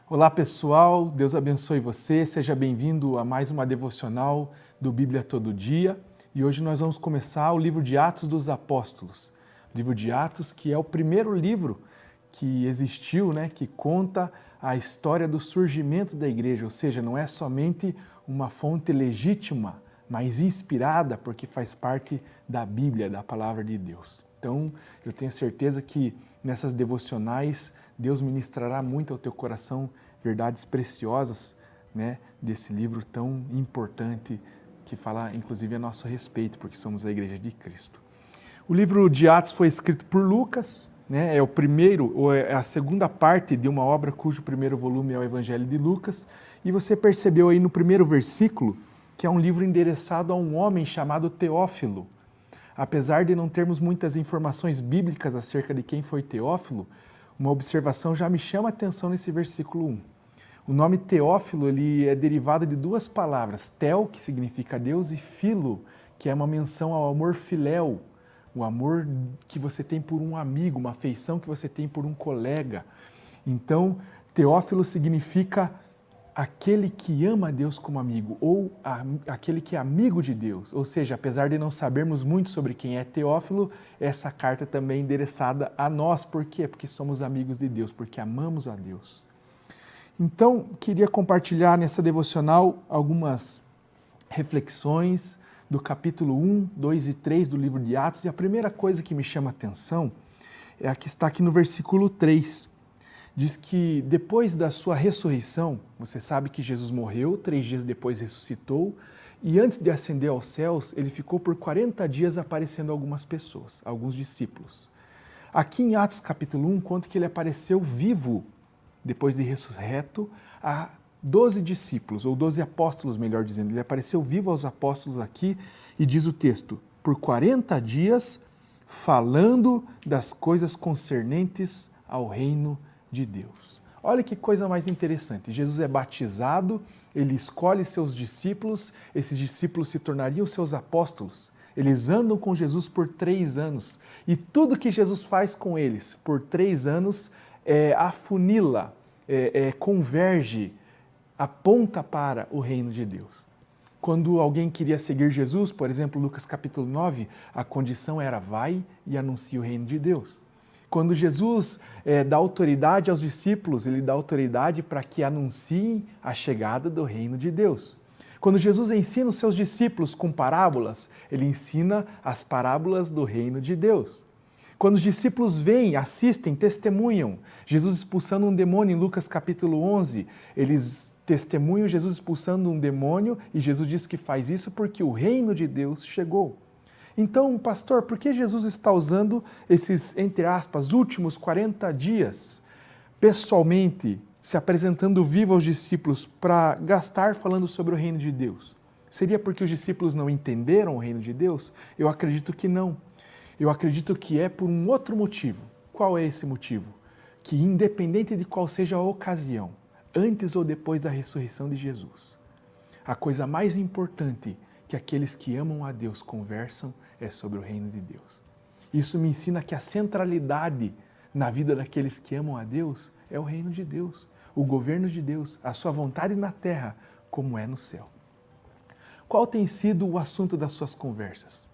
Olá pessoal, Deus abençoe você, seja bem-vindo a mais uma devocional do Bíblia Todo Dia. E hoje nós vamos começar o livro de Atos dos Apóstolos. O livro de Atos, que é o primeiro livro que existiu, que conta a história do surgimento da igreja, ou seja, não é somente uma fonte legítima, mas inspirada, porque faz parte da Bíblia, da Palavra de Deus. Então, eu tenho certeza que nessas devocionais Deus ministrará muito ao teu coração verdades preciosas, desse livro tão importante que fala, inclusive, a nosso respeito, porque somos a Igreja de Cristo. O livro de Atos foi escrito por Lucas, é o primeiro, ou é a segunda parte de uma obra cujo primeiro volume é o Evangelho de Lucas, e você percebeu aí no primeiro versículo que é um livro endereçado a um homem chamado Teófilo. Apesar de não termos muitas informações bíblicas acerca de quem foi Teófilo, uma observação já me chama a atenção nesse versículo 1. O nome Teófilo ele é derivado de duas palavras, Teo, que significa Deus, e Filo, que é uma menção ao amor filéu, o amor que você tem por um amigo, uma afeição que você tem por um colega. Então, Teófilo significa aquele que ama a Deus como amigo, ou aquele que é amigo de Deus. Ou seja, apesar de não sabermos muito sobre quem é Teófilo, essa carta também é endereçada a nós. Por quê? Porque somos amigos de Deus, porque amamos a Deus. Então, queria compartilhar nessa devocional algumas reflexões do capítulo 1, 2 e 3 do livro de Atos. E a primeira coisa que me chama a atenção é a que está aqui no versículo 3. Diz que depois da sua ressurreição, você sabe que Jesus morreu, 3 dias depois ressuscitou, e antes de ascender aos céus, ele ficou por 40 dias aparecendo a algumas pessoas, alguns discípulos. Aqui em Atos capítulo 1, conta que ele apareceu vivo, depois de ressurreto, a 12 discípulos, ou 12 apóstolos, melhor dizendo. Ele apareceu vivo aos apóstolos aqui, e diz o texto, por 40 dias, falando das coisas concernentes ao reino de Deus. Olha que coisa mais interessante. Jesus é batizado, ele escolhe seus discípulos, esses discípulos se tornariam seus apóstolos. Eles andam com Jesus por 3 anos. E tudo que Jesus faz com eles por 3 anos afunila, converge, aponta para o reino de Deus. Quando alguém queria seguir Jesus, por exemplo, Lucas capítulo 9, a condição era vai e anuncie o reino de Deus. Quando Jesus dá autoridade aos discípulos, ele dá autoridade para que anunciem a chegada do reino de Deus. Quando Jesus ensina os seus discípulos com parábolas, ele ensina as parábolas do reino de Deus. Quando os discípulos vêm, assistem, testemunham, Jesus expulsando um demônio em Lucas capítulo 11, eles testemunham Jesus expulsando um demônio e Jesus diz que faz isso porque o reino de Deus chegou. Então, pastor, por que Jesus está usando esses, entre aspas, últimos 40 dias, pessoalmente, se apresentando vivo aos discípulos para gastar falando sobre o reino de Deus? Seria porque os discípulos não entenderam o reino de Deus? Eu acredito que não. Eu acredito que é por um outro motivo. Qual é esse motivo? Que independente de qual seja a ocasião, antes ou depois da ressurreição de Jesus, a coisa mais importante que aqueles que amam a Deus conversam é sobre o reino de Deus. Isso me ensina que a centralidade na vida daqueles que amam a Deus é o reino de Deus, o governo de Deus, a sua vontade na terra, como é no céu. Qual tem sido o assunto das suas conversas?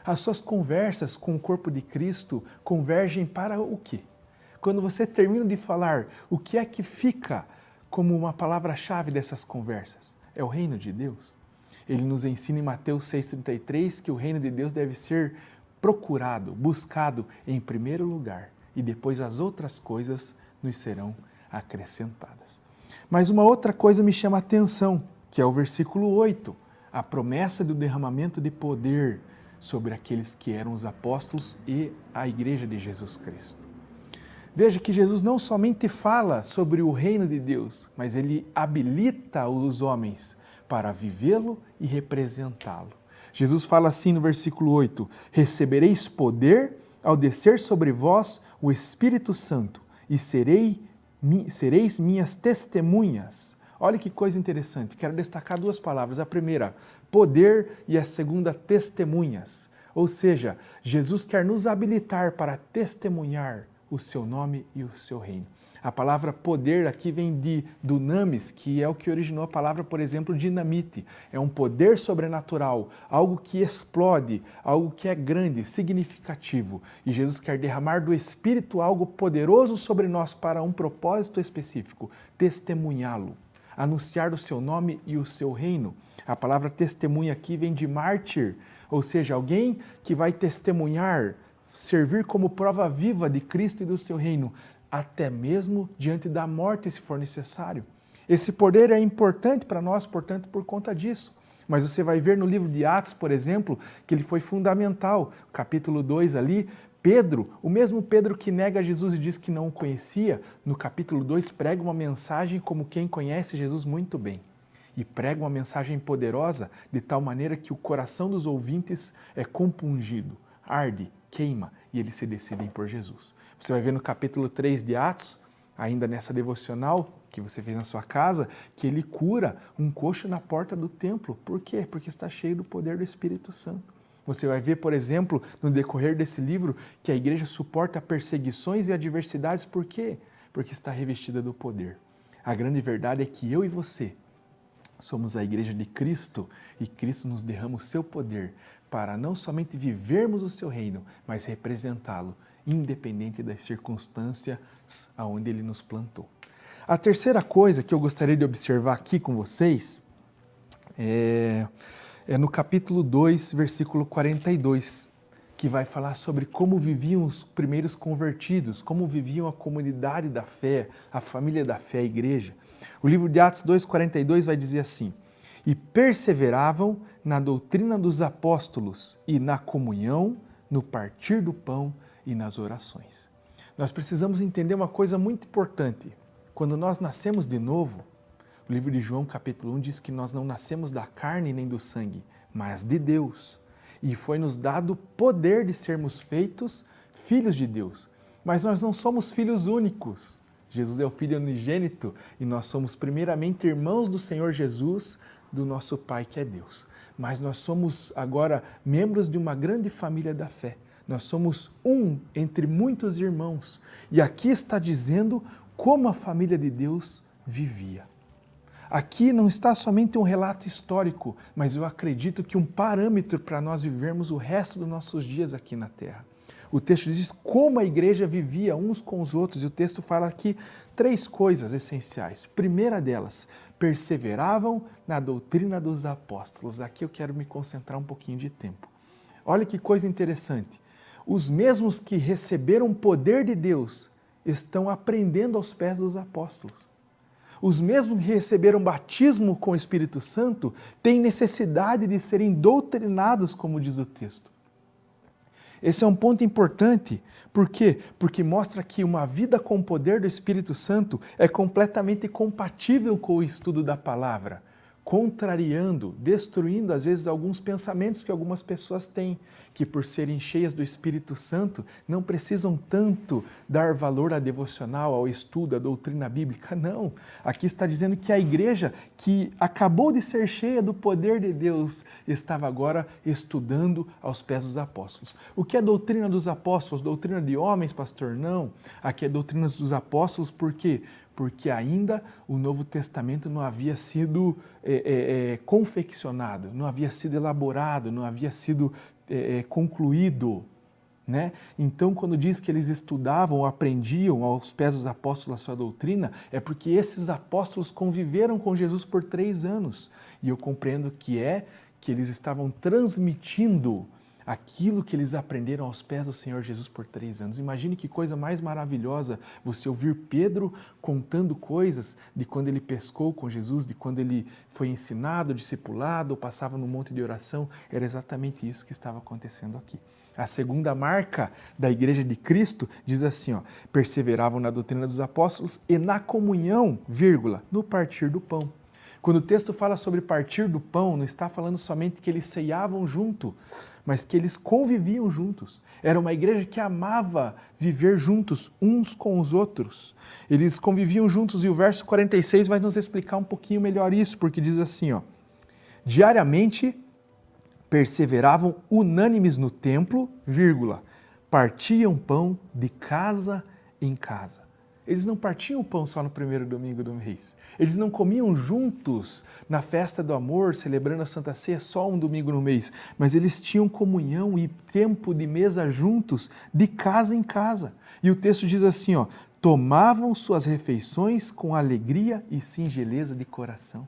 As suas conversas com o corpo de Cristo convergem para o quê? Quando você termina de falar, o que é que fica como uma palavra-chave dessas conversas? É o reino de Deus. Ele nos ensina em Mateus 6,33 que o reino de Deus deve ser procurado, buscado em primeiro lugar e depois as outras coisas nos serão acrescentadas. Mas uma outra coisa me chama a atenção, que é o versículo 8, a promessa do derramamento de poder sobre aqueles que eram os apóstolos e a igreja de Jesus Cristo. Veja que Jesus não somente fala sobre o reino de Deus, mas ele habilita os homens para vivê-lo e representá-lo. Jesus fala assim no versículo 8, recebereis poder ao descer sobre vós o Espírito Santo e sereis minhas testemunhas. Olha que coisa interessante, quero destacar 2 palavras. A primeira, poder, e a segunda, testemunhas. Ou seja, Jesus quer nos habilitar para testemunhar o seu nome e o seu reino. A palavra poder aqui vem de dunamis, que é o que originou a palavra, por exemplo, dinamite. É um poder sobrenatural, algo que explode, algo que é grande, significativo. E Jesus quer derramar do Espírito algo poderoso sobre nós para um propósito específico, testemunhá-lo, anunciar o seu nome e o seu reino. A palavra testemunha aqui vem de mártir, ou seja, alguém que vai testemunhar, servir como prova viva de Cristo e do seu reino, até mesmo diante da morte, se for necessário. Esse poder é importante para nós, portanto, por conta disso. Mas você vai ver no livro de Atos, por exemplo, que ele foi fundamental. Capítulo 2 ali, Pedro, o mesmo Pedro que nega Jesus e diz que não o conhecia, no capítulo 2 prega uma mensagem como quem conhece Jesus muito bem. E prega uma mensagem poderosa de tal maneira que o coração dos ouvintes é compungido, arde, queima e eles se decidem por Jesus. Você vai ver no capítulo 3 de Atos, ainda nessa devocional que você fez na sua casa, que ele cura um coxo na porta do templo. Por quê? Porque está cheio do poder do Espírito Santo. Você vai ver, por exemplo, no decorrer desse livro, que a igreja suporta perseguições e adversidades. Por quê? Porque está revestida do poder. A grande verdade é que eu e você somos a igreja de Cristo e Cristo nos derrama o seu poder para não somente vivermos o seu reino, mas representá-lo, independente das circunstâncias aonde ele nos plantou. A terceira coisa que eu gostaria de observar aqui com vocês é no capítulo 2, versículo 42, que vai falar sobre como viviam os primeiros convertidos, como viviam a comunidade da fé, a família da fé, a igreja. O livro de Atos 2,42 vai dizer assim: e perseveravam na doutrina dos apóstolos e na comunhão, no partir do pão e nas orações. Nós precisamos entender uma coisa muito importante. Quando nós nascemos de novo, o livro de João, capítulo 1, diz que nós não nascemos da carne nem do sangue, mas de Deus. E foi-nos dado o poder de sermos feitos filhos de Deus. Mas nós não somos filhos únicos. Jesus é o Filho unigênito e nós somos primeiramente irmãos do Senhor Jesus, do nosso Pai que é Deus. Mas nós somos agora membros de uma grande família da fé. Nós somos um entre muitos irmãos. E aqui está dizendo como a família de Deus vivia. Aqui não está somente um relato histórico, mas eu acredito que um parâmetro para nós vivermos o resto dos nossos dias aqui na Terra. O texto diz como a igreja vivia uns com os outros, e o texto fala aqui 3 coisas essenciais. Primeira delas, perseveravam na doutrina dos apóstolos. Aqui eu quero me concentrar um pouquinho de tempo. Olha que coisa interessante. Os mesmos que receberam o poder de Deus estão aprendendo aos pés dos apóstolos. Os mesmos que receberam batismo com o Espírito Santo têm necessidade de serem doutrinados, como diz o texto. Esse é um ponto importante. Por quê? Porque mostra que uma vida com o poder do Espírito Santo é completamente compatível com o estudo da palavra, contrariando, destruindo às vezes alguns pensamentos que algumas pessoas têm, que por serem cheias do Espírito Santo não precisam tanto dar valor à devocional, ao estudo, à doutrina bíblica. Não, aqui está dizendo que a igreja que acabou de ser cheia do poder de Deus estava agora estudando aos pés dos apóstolos. O que é doutrina dos apóstolos? Doutrina de homens, pastor? Não. Aqui é doutrina dos apóstolos, por quê? Porque ainda o Novo Testamento não havia sido confeccionado, não havia sido elaborado, não havia sido concluído. Né? Então, quando diz que eles estudavam, aprendiam aos pés dos apóstolos a sua doutrina, é porque esses apóstolos conviveram com Jesus por 3 anos. E eu compreendo que eles estavam transmitindo aquilo que eles aprenderam aos pés do Senhor Jesus por 3 anos. Imagine que coisa mais maravilhosa você ouvir Pedro contando coisas de quando ele pescou com Jesus, de quando ele foi ensinado, discipulado, ou passava no monte de oração. Era exatamente isso que estava acontecendo aqui. A segunda marca da Igreja de Cristo diz assim, perseveravam na doutrina dos apóstolos e na comunhão, no partir do pão. Quando o texto fala sobre partir do pão, não está falando somente que eles ceiavam junto, mas que eles conviviam juntos. Era uma igreja que amava viver juntos, uns com os outros. Eles conviviam juntos e o verso 46 vai nos explicar um pouquinho melhor isso, porque diz assim, diariamente perseveravam unânimes no templo, partiam pão de casa em casa. Eles não partiam o pão só no primeiro domingo do mês. Eles não comiam juntos na festa do amor, celebrando a Santa Ceia só um domingo no mês. Mas eles tinham comunhão e tempo de mesa juntos, de casa em casa. E o texto diz assim, ó, tomavam suas refeições com alegria e singeleza de coração.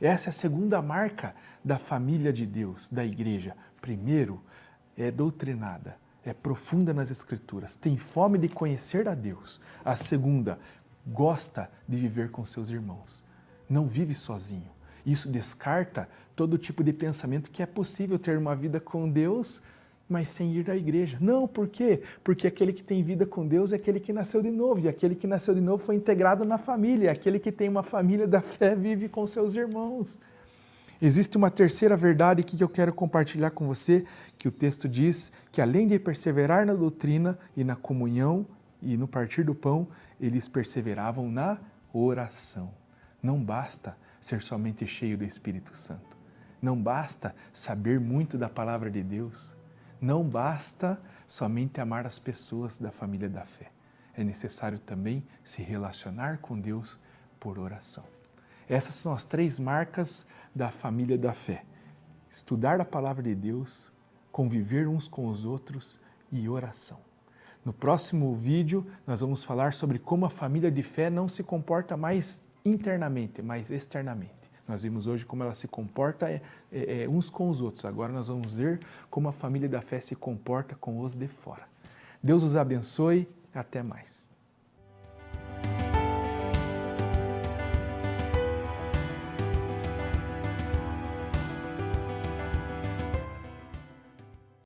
Essa é a segunda marca da família de Deus, da igreja. Primeiro, é doutrinada, é profunda nas Escrituras, tem fome de conhecer a Deus. A segunda, gosta de viver com seus irmãos, não vive sozinho. Isso descarta todo tipo de pensamento que é possível ter uma vida com Deus, mas sem ir à igreja. Não, por quê? Porque aquele que tem vida com Deus é aquele que nasceu de novo, e aquele que nasceu de novo foi integrado na família, e aquele que tem uma família da fé vive com seus irmãos. Existe uma terceira verdade aqui que eu quero compartilhar com você, que o texto diz que além de perseverar na doutrina e na comunhão e no partir do pão, eles perseveravam na oração. Não basta ser somente cheio do Espírito Santo. Não basta saber muito da palavra de Deus. Não basta somente amar as pessoas da família da fé. É necessário também se relacionar com Deus por oração. Essas são as 3 marcas da família da fé. Estudar a palavra de Deus, conviver uns com os outros e oração. No próximo vídeo, nós vamos falar sobre como a família de fé não se comporta mais internamente, mas externamente. Nós vimos hoje como ela se comporta uns com os outros. Agora nós vamos ver como a família da fé se comporta com os de fora. Deus os abençoe. Até mais.